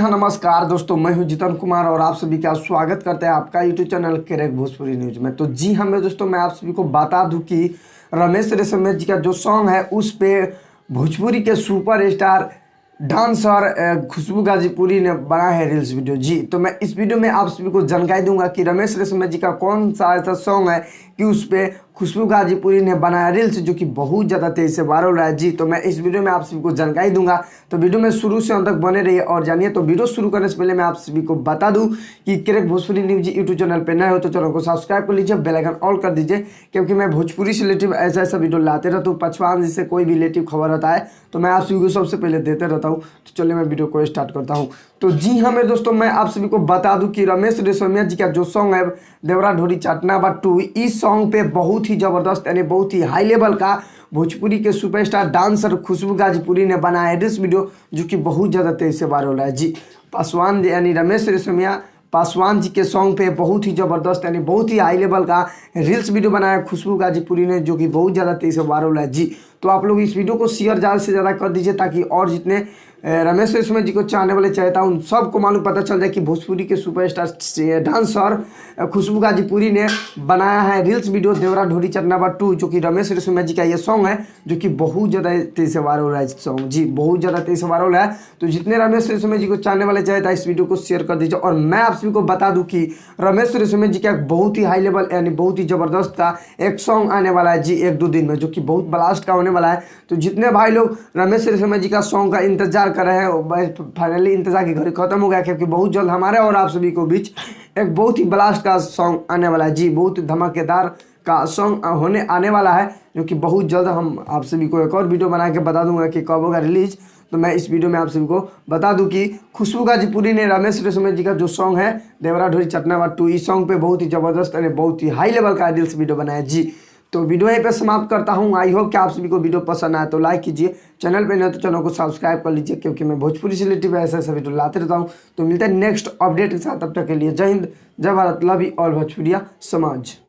हाँ नमस्कार दोस्तों, मैं हूं जितन कुमार और आप सभी का स्वागत करते हैं आपका YouTube channel correct Bhojpuri news में। तो जी हाँ मेरे दोस्तों, मैं आप सभी को बता दूं कि रमेश रेशमिया जी का जो सॉन्ग है उस पे भोजपुरी के सुपर स्टार डांसर खुशबू गाजीपुरी ने बनाया है रील्स वीडियो। जी तो मैं इस वीडियो में आप सभी को जानकारी दूंगा कि रमेश रेशमिया जी का कौन सा ऐसा सॉन्ग है कि उस पे खुशबू गाजीपुरी ने बनाया रील्स जो कि बहुत ज़्यादा तेजी से वायरल हो रहा है। जी तो मैं इस वीडियो में आप सभी को जानकारी दूंगा, तो वीडियो में शुरू से अंत तक बने रहिए और जानिए। तो वीडियो शुरू करने से पहले मैं आप सभी को बता दूं कि correct Bhojpuri news YouTube channel पर नए हो तो चैनल को सब्सक्राइब कर लीजिए, बेल आइकन ऑल कर दीजिए, क्योंकि मैं भोजपुरी से रिलेटिव ऐसा ऐसा वीडियो लाते रहता हूँ। पचवान जिससे कोई भी रिलेटिव खबर रहता है तो मैं आप सभी को सबसे पहले देते रहता हूँ। तो चलिए मैं वीडियो को स्टार्ट करता हूँ। तो जी हाँ मेरे दोस्तों, मैं आप सभी को बता दूं कि रमेश रेशमिया जी का जो सॉन्ग है देवरा ढोरी चाटना बा 2, इस सॉन्ग पे बहुत ही जबरदस्त यानी बहुत ही हाई लेवल का भोजपुरी के सुपरस्टार डांसर खुशबू गाजीपुरी ने बनाया है रील्स वीडियो जो कि बहुत ज़्यादा तेजी से वायरल हो रहा है। जी पासवान यानी रमेश रेशमिया पासवान जी के सॉन्ग पे बहुत ही ज़बरदस्त यानी बहुत ही हाई लेवल का रील्स वीडियो बनाया खुशबू गाजीपुरी ने जो कि बहुत ज़्यादा तेजी से वायरल हो रहा है। जी तो आप लोग इस वीडियो को शेयर ज़्यादा से ज़्यादा कर दीजिए ताकि और जितने रमेश रेशमिया जी को चाहने वाले चाहता हूँ उन सबको मालूम पता चल जाए कि भोजपुरी के सुपरस्टार डांसर खुशबू गाजीपुरी ने बनाया है रील्स वीडियो देवरा ढोरी चटना बा 2 जो कि रमेश रेशमिया जी का ये सॉन्ग है जो कि बहुत ज़्यादा तेजी से वायरल हो रहा है। सॉन्ग जी बहुत ज़्यादा तेजी से वायरल हो रहा है। तो जितने रमेश रेशमिया जी को चाहने वाले चाहता है इस वीडियो को शेयर कर दीजिए। और मैं आप सभी को बता दूं कि रमेश रेशमिया जी का एक बहुत ही हाई लेवल यानी बहुत ही ज़बरदस्त का एक सॉन्ग आने वाला है जी 1-2 दिन में, जो कि बहुत ब्लास्ट का होने वाला है। तो जितने भाई लोग रमेश रेशमिया जी का सॉन्ग का इंतजार कर रहे हैं फाइनली इंतजार की घड़ी खत्म हो गया, क्योंकि बहुत जल्द हमारे और आप सभी को बीच एक बहुत ही ब्लास्ट का सॉन्ग आने वाला है। जी बहुत धमाकेदार का सॉन्ग होने आने वाला है जो कि बहुत जल्द हम आप सभी को एक और वीडियो बना के बता दूंगा कि कब होगा रिलीज। तो मैं इस वीडियो में आप सभी को बता दूं कि खुशबू गाजीपुरी ने रमेश रेशमिया जी का जो सॉन्ग है देवरा ढोरी चटना बा 2, इस सॉन्ग पे बहुत ही ज़बरदस्त यानी बहुत ही हाई लेवल का रील्स वीडियो बनाया। जी तो वीडियो यहीं पे समाप्त करता हूं। आई होप कि आप सभी को वीडियो पसंद आए तो लाइक कीजिए, चैनल पे नहीं तो चैनल को सब्सक्राइब कर लीजिए, क्योंकि मैं भोजपुरी से रिलेटिव ऐसा ऐसा वीडियो लाते रहता हूं। तो मिलते हैं नेक्स्ट अपडेट के साथ, तब तक के लिए जय हिंद, जय भारत, लव यू ऑल भोजपुरिया समाज।